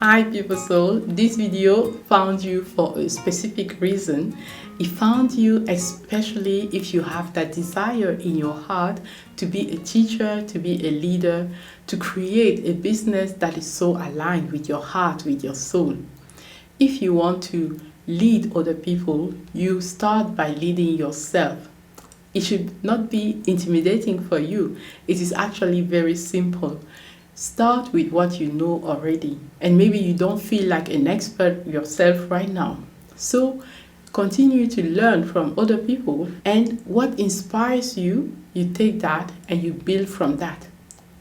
Hi people soul, this video found you for a specific reason. It found you especially if you have that desire in your heart to be a teacher, to be a leader, to create a business that is so aligned with your heart, with your soul. If you want to lead other people, you start by leading yourself. It should not be intimidating for you. It is actually very simple. Start with what you know already, and maybe you don't feel like an expert yourself right now. So continue to learn from other people, and what inspires you, you take that and you build from that.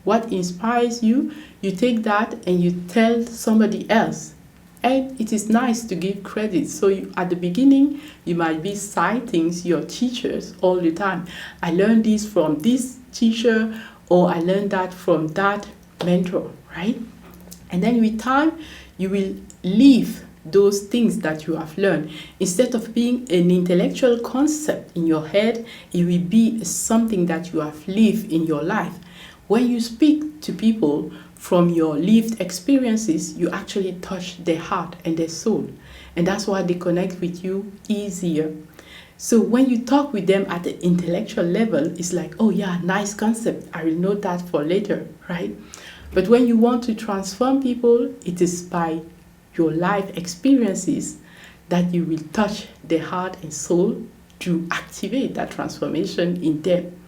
What inspires you, you take that and you tell somebody else. And it is nice to give credit. So at the beginning, you might be citing your teachers all the time. I learned this from this teacher, or I learned that from that mentor, right? And then with time, you will live those things that you have learned. Instead of being an intellectual concept in your head, it will be something that you have lived in your life. When you speak to people from your lived experiences, you actually touch their heart and their soul. And that's why they connect with you easier. So when you talk with them at the intellectual level, it's like, oh yeah, nice concept. I will note that for later, right? But when you want to transform people, it is by your life experiences that you will touch their heart and soul to activate that transformation in them.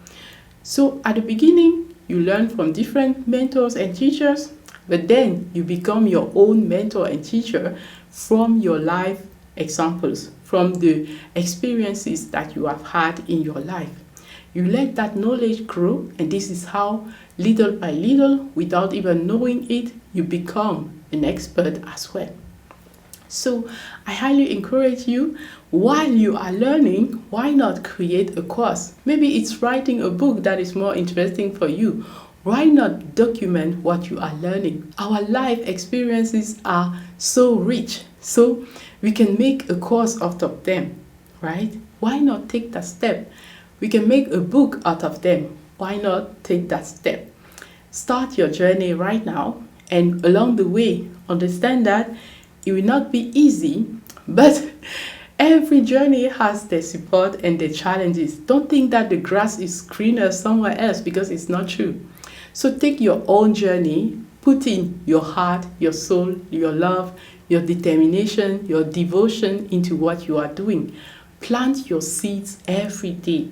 So at the beginning, you learn from different mentors and teachers, but then you become your own mentor and teacher from your life examples, from the experiences that you have had in your life. You let that knowledge grow, and this is how, little by little, without even knowing it, you become an expert as well. So I highly encourage you, while you are learning, why not create a course? Maybe it's writing a book that is more interesting for you. Why not document what you are learning? Our life experiences are so rich, so we can make a course out of them, right? Why not take that step? We can make a book out of them. Why not take that step? Start your journey right now, and along the way, understand that it will not be easy, but every journey has their support and their challenges. Don't think that the grass is greener somewhere else, because it's not true. So take your own journey, put in your heart, your soul, your love, your determination, your devotion into what you are doing. Plant your seeds every day.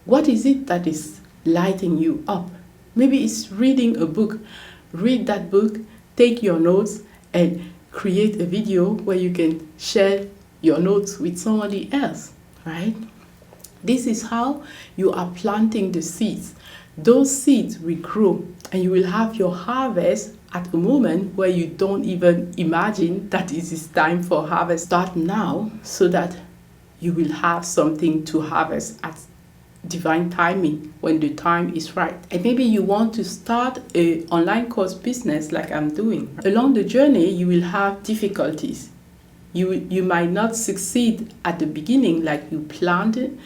What is it that is lighting you up? Maybe it's reading a book. Read that book, take your notes, and create a video where you can share your notes with somebody else, right? This is how you are planting the seeds. Those seeds will grow, and you will have your harvest at a moment where you don't even imagine that it is time for harvest. Start now so that you will have something to harvest at divine timing, when the time is right. And maybe you want to start an online course business like I'm doing. Along the journey, you will have difficulties. You might not succeed at the beginning like you planned,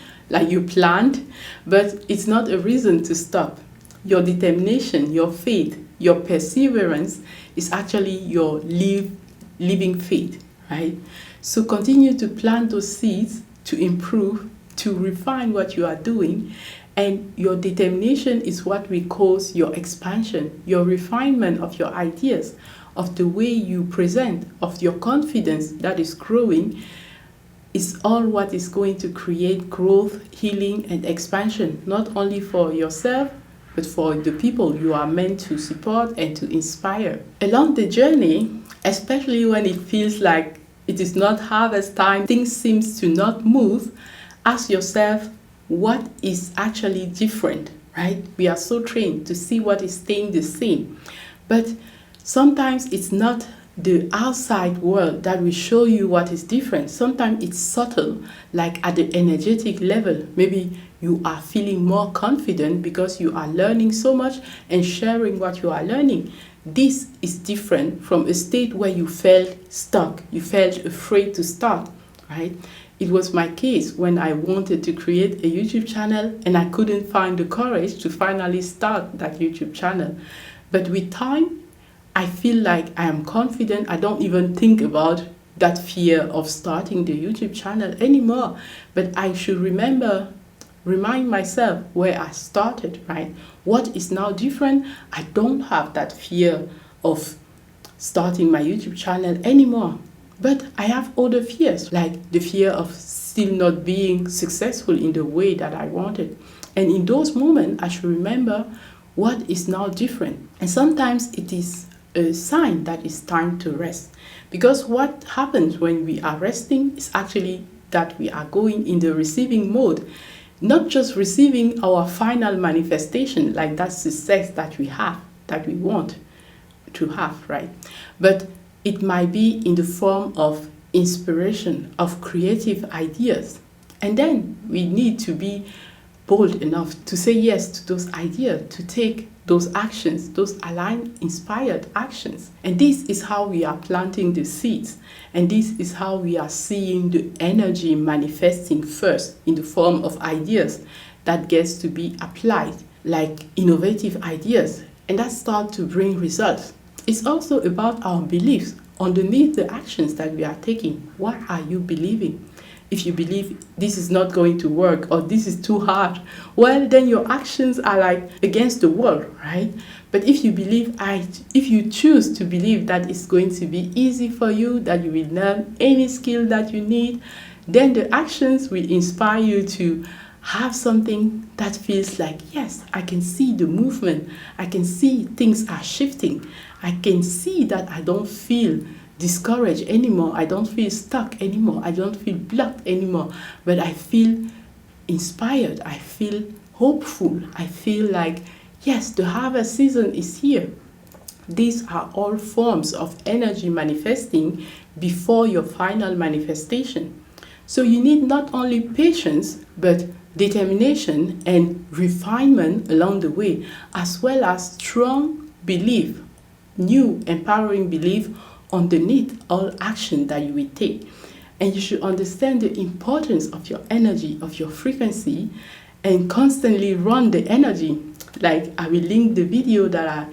but it's not a reason to stop. Your determination, your faith, your perseverance is actually your living faith, right? So continue to plant those seeds to improve, to refine what you are doing, and your determination is what will cause your expansion, your refinement of your ideas, of the way you present, of your confidence that is growing, is all what is going to create growth, healing, and expansion, not only for yourself, but for the people you are meant to support and to inspire. Along the journey, especially when it feels like it is not harvest time, things seem to not move, ask yourself, what is actually different, right? We are so trained to see what is staying the same. But sometimes it's not the outside world that will show you what is different. Sometimes it's subtle, like at the energetic level. Maybe you are feeling more confident because you are learning so much and sharing what you are learning. This is different from a state where you felt stuck, you felt afraid to start, right? It was my case when I wanted to create a YouTube channel and I couldn't find the courage to finally start that YouTube channel. But with time, I feel like I am confident. I don't even think about that fear of starting the YouTube channel anymore. But I should remind myself where I started, right? What is now different? I don't have that fear of starting my YouTube channel anymore. But I have other fears, like the fear of still not being successful in the way that I wanted. And in those moments, I should remember what is now different. And sometimes it is a sign that it's time to rest. Because what happens when we are resting is actually that we are going in the receiving mode. Not just receiving our final manifestation, like that success that we have, that we want to have, right? But it might be in the form of inspiration, of creative ideas. And then we need to be bold enough to say yes to those ideas, to take those actions, those aligned, inspired actions. And this is how we are planting the seeds. And this is how we are seeing the energy manifesting first in the form of ideas that gets to be applied, like innovative ideas. And that starts to bring results. It's also about our beliefs underneath the actions that we are taking. What are you believing? If you believe this is not going to work or this is too hard, well, then your actions are like against the wall, right? But if you choose to believe that it's going to be easy for you, that you will learn any skill that you need, then the actions will inspire you to have something that feels like, yes, I can see the movement. I can see things are shifting. I can see that I don't feel discouraged anymore. I don't feel stuck anymore. I don't feel blocked anymore. But I feel inspired. I feel hopeful. I feel like, yes, the harvest season is here. These are all forms of energy manifesting before your final manifestation. So you need not only patience, but determination and refinement along the way, as well as strong belief, new empowering belief underneath all action that you will take. And you should understand the importance of your energy, of your frequency, and constantly run the energy. Like I will link the video that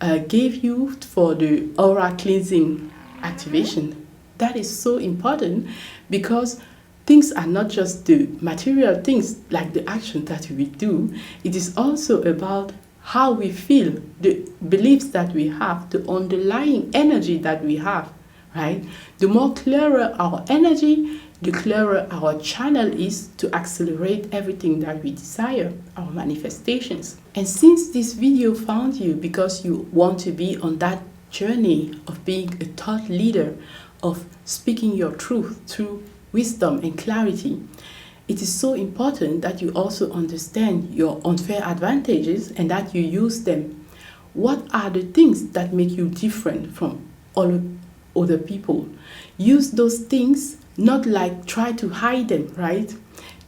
I gave you for the aura cleansing activation. That is so important because things are not just the material things like the action that we do. It is also about how we feel, the beliefs that we have, the underlying energy that we have, right? The more clearer our energy, the clearer our channel is to accelerate everything that we desire, our manifestations. And since this video found you because you want to be on that journey of being a thought leader, of speaking your truth through wisdom and clarity, it is so important that you also understand your unfair advantages and that you use them. What are the things that make you different from all other people? Use those things, not like try to hide them, right?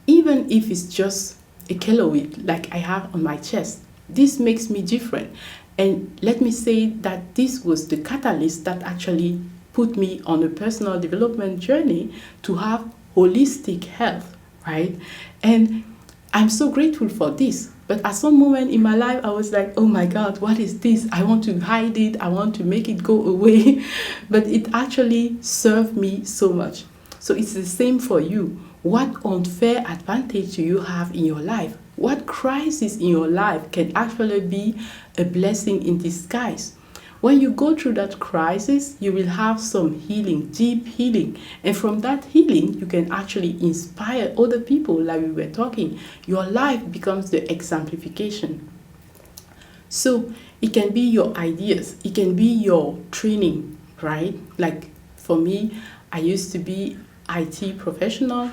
Even if it's just a keloid like I have on my chest. This makes me different. And let me say that this was the catalyst that actually put me on a personal development journey to have holistic health, right? And I'm so grateful for this. But at some moment in my life, I was like, oh my God, what is this? I want to hide it. I want to make it go away. But it actually served me so much. So it's the same for you. What unfair advantage do you have in your life? What crisis in your life can actually be a blessing in disguise? When you go through that crisis, you will have some healing, deep healing. And from that healing, you can actually inspire other people like we were talking. Your life becomes the exemplification. So it can be your ideas. It can be your training, right? Like for me, I used to be IT professional.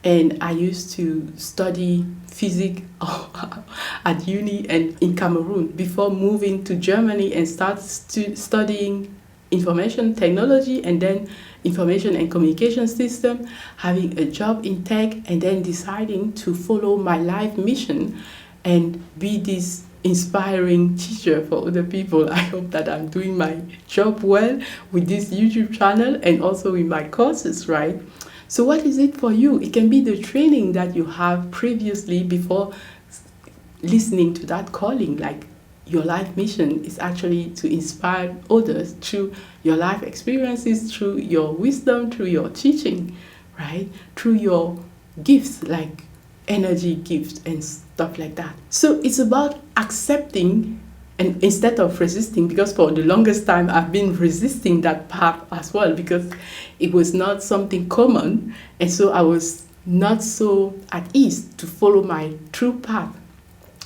And I used to study physics at uni and in Cameroon before moving to Germany and start studying information technology and then information and communication system, having a job in tech, and then deciding to follow my life mission and be this inspiring teacher for other people. I hope that I'm doing my job well with this YouTube channel and also with my courses, right? So what is it for you? It can be the training that you have previously before listening to that calling, like your life mission is actually to inspire others through your life experiences, through your wisdom, through your teaching, right? Through your gifts, like energy gifts and stuff like that. So it's about accepting and instead of resisting, because for the longest time I've been resisting that path as well, because it was not something common, and so I was not so at ease to follow my true path.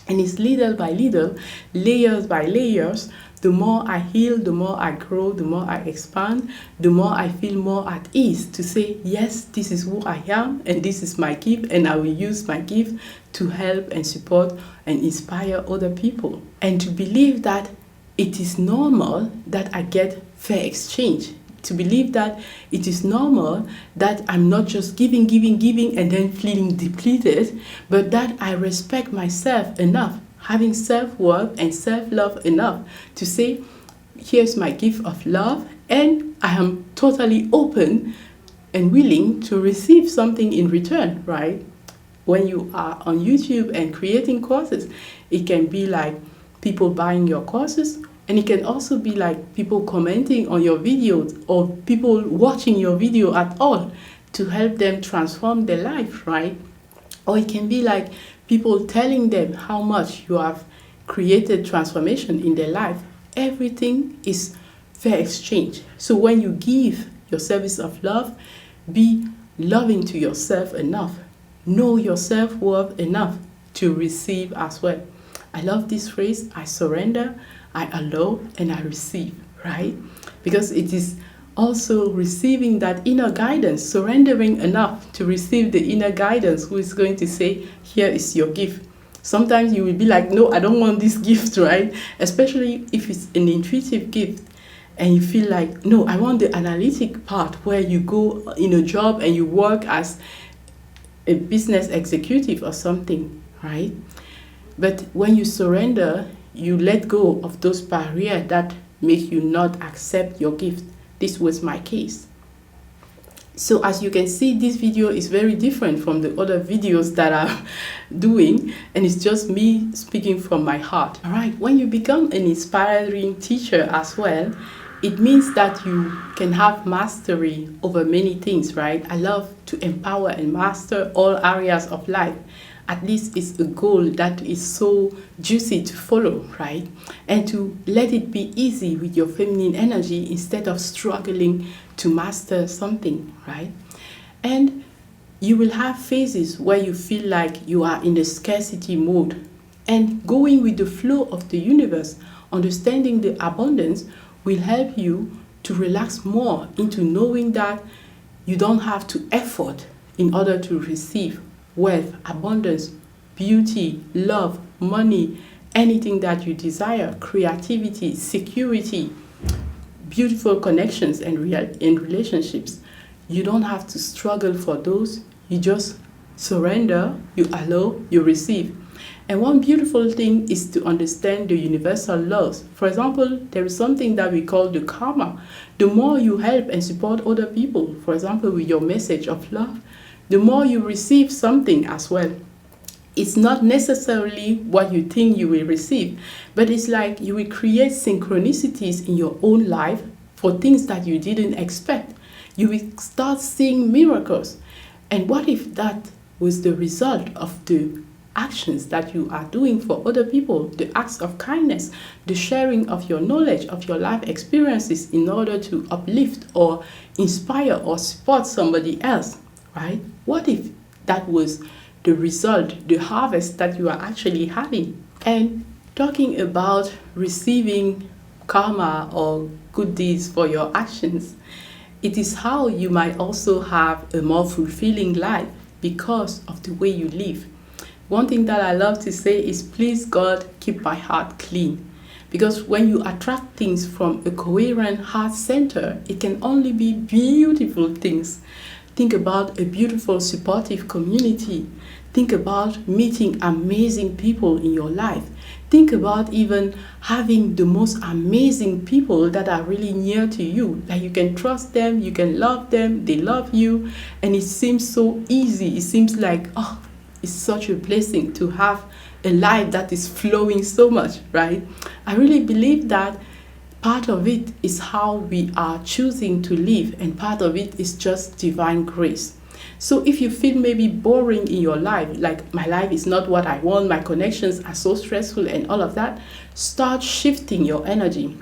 And it's little by little, layers by layers, the more I heal, the more I grow, the more I expand, the more I feel more at ease to say, yes, this is who I am, and this is my gift, and I will use my gift to help and support and inspire other people. And to believe that it is normal that I get fair exchange. To believe that it is normal that I'm not just giving, and then feeling depleted, but that I respect myself enough, having self-worth and self-love enough to say, here's my gift of love, and I am totally open and willing to receive something in return, right? When you are on YouTube and creating courses, it can be like people buying your courses, and it can also be like people commenting on your videos or people watching your video at all to help them transform their life, right? Or it can be like people telling them how much you have created transformation in their life. Everything is fair exchange. So when you give your service of love, be loving to yourself enough. Know your self-worth enough to receive as well. I love this phrase, I surrender, I allow, and I receive, right? Because it is also receiving that inner guidance, surrendering enough to receive the inner guidance who is going to say, here is your gift. Sometimes you will be like, no, I don't want this gift, right? Especially if it's an intuitive gift and you feel like, no, I want the analytic part where you go in a job and you work as a business executive or something, right? But when you surrender, you let go of those barriers that make you not accept your gift. This was my case. So as you can see, this video is very different from the other videos that I'm doing, and it's just me speaking from my heart. All right, when you become an inspiring teacher as well, it means that you can have mastery over many things, right? I love to empower and master all areas of life. At least it's a goal that is so juicy to follow, right? And to let it be easy with your feminine energy instead of struggling to master something, right? And you will have phases where you feel like you are in the scarcity mode. And going with the flow of the universe, understanding the abundance, will help you to relax more into knowing that you don't have to effort in order to receive wealth, abundance, beauty, love, money, anything that you desire, creativity, security, beautiful connections and relationships. You don't have to struggle for those. You just surrender, you allow, you receive. And one beautiful thing is to understand the universal laws. For example, there is something that we call the karma. The more you help and support other people, for example, with your message of love, the more you receive something as well. It's not necessarily what you think you will receive, but it's like you will create synchronicities in your own life for things that you didn't expect. You will start seeing miracles. And what if that was the result of the actions that you are doing for other people, the acts of kindness, the sharing of your knowledge, of your life experiences in order to uplift or inspire or support somebody else? Right? What if that was the result, the harvest that you are actually having? And talking about receiving karma or good deeds for your actions, it is how you might also have a more fulfilling life because of the way you live. One thing that I love to say is, please God, keep my heart clean. Because when you attract things from a coherent heart center, it can only be beautiful things. Think about a beautiful, supportive community. Think about meeting amazing people in your life. Think about even having the most amazing people that are really near to you. Like you can trust them, you can love them, they love you, and it seems so easy. It seems like, oh, it's such a blessing to have a life that is flowing so much, right? I really believe that part of it is how we are choosing to live, and part of it is just divine grace. So if you feel maybe boring in your life, like my life is not what I want, my connections are so stressful and all of that, start shifting your energy.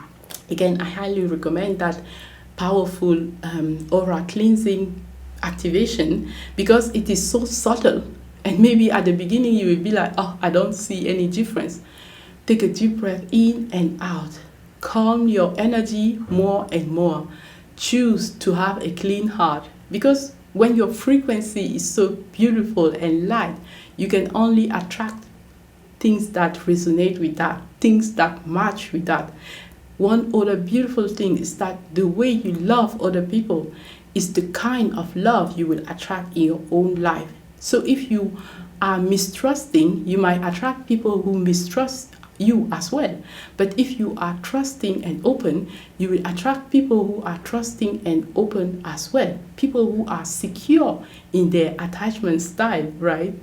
Again, I highly recommend that powerful aura cleansing activation, because it is so subtle. And maybe at the beginning you will be like, oh, I don't see any difference. Take a deep breath in and out. Calm your energy more and more. Choose to have a clean heart, because when your frequency is so beautiful and light, you can only attract things that resonate with that, things that match with that. One other beautiful thing is that the way you love other people is the kind of love you will attract in your own life. So if you are mistrusting, you might attract people who mistrust you as well. But if you are trusting and open, you will attract people who are trusting and open as well. People who are secure in their attachment style, right?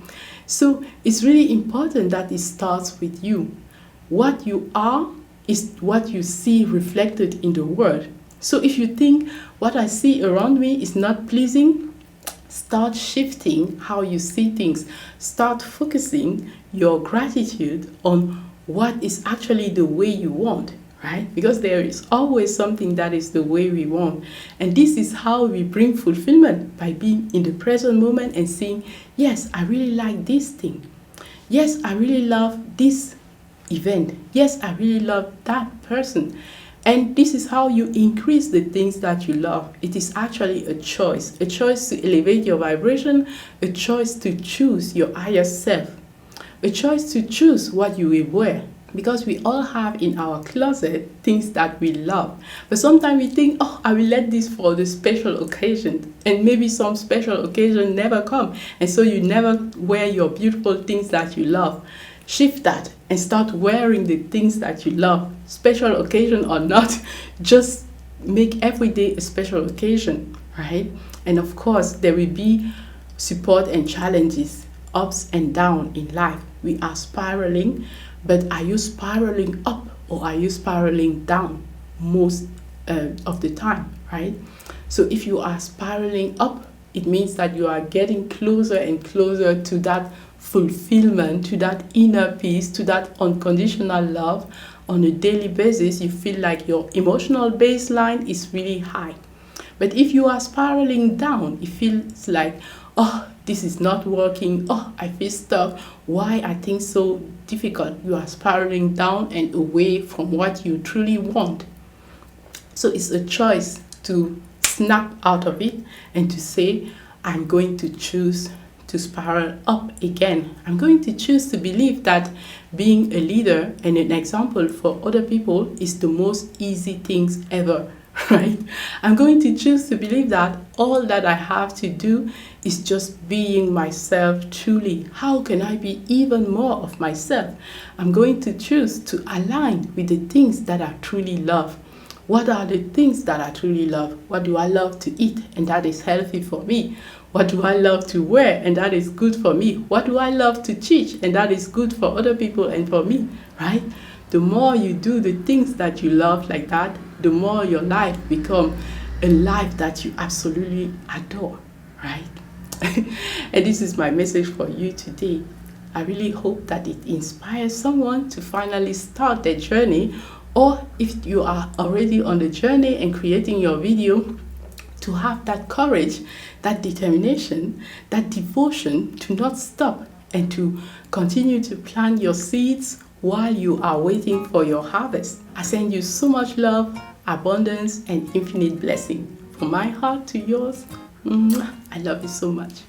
So it's really important that it starts with you. What you are is what you see reflected in the world. So if you think what I see around me is not pleasing, start shifting how you see things. Start focusing your gratitude on what is actually the way you want, right? Because there is always something that is the way we want. And this is how we bring fulfillment, by being in the present moment and saying, yes, I really like this thing. Yes, I really love this event. Yes, I really love that person. And this is how you increase the things that you love. It is actually a choice to elevate your vibration, a choice to choose your higher self, a choice to choose what you will wear. Because we all have in our closet things that we love. But sometimes we think, oh, I will let this for the special occasion. And maybe some special occasion never come. And so you never wear your beautiful things that you love. Shift that and start wearing the things that you love. Special occasion or not, just make every day a special occasion, right? And of course, there will be support and challenges, ups and downs in life. We are spiraling, but are you spiraling up or are you spiraling down most of the time, right? So if you are spiraling up, it means that you are getting closer and closer to that fulfillment, to that inner peace, to that unconditional love. On a daily basis, you feel like your emotional baseline is really high. But if you are spiraling down, it feels like, oh, this is not working. Oh, I feel stuck. Why are things so difficult? You are spiraling down and away from what you truly want. So it's a choice to snap out of it and to say, I'm going to choose to spiral up again. I'm going to choose to believe that being a leader and an example for other people is the most easy things ever, right? I'm going to choose to believe that all that I have to do is just being myself truly. How can I be even more of myself? I'm going to choose to align with the things that I truly love. What are the things that I truly love? What do I love to eat? And that is healthy for me. What do I love to wear? And that is good for me. What do I love to teach? And that is good for other people and for me, right? The more you do the things that you love like that, the more your life becomes a life that you absolutely adore, right? And this is my message for you today. I really hope that it inspires someone to finally start their journey, or if you are already on the journey and creating your video, to have that courage, that determination, that devotion to not stop and to continue to plant your seeds while you are waiting for your harvest. I send you so much love, abundance, and infinite blessing. From my heart to yours, I love you so much.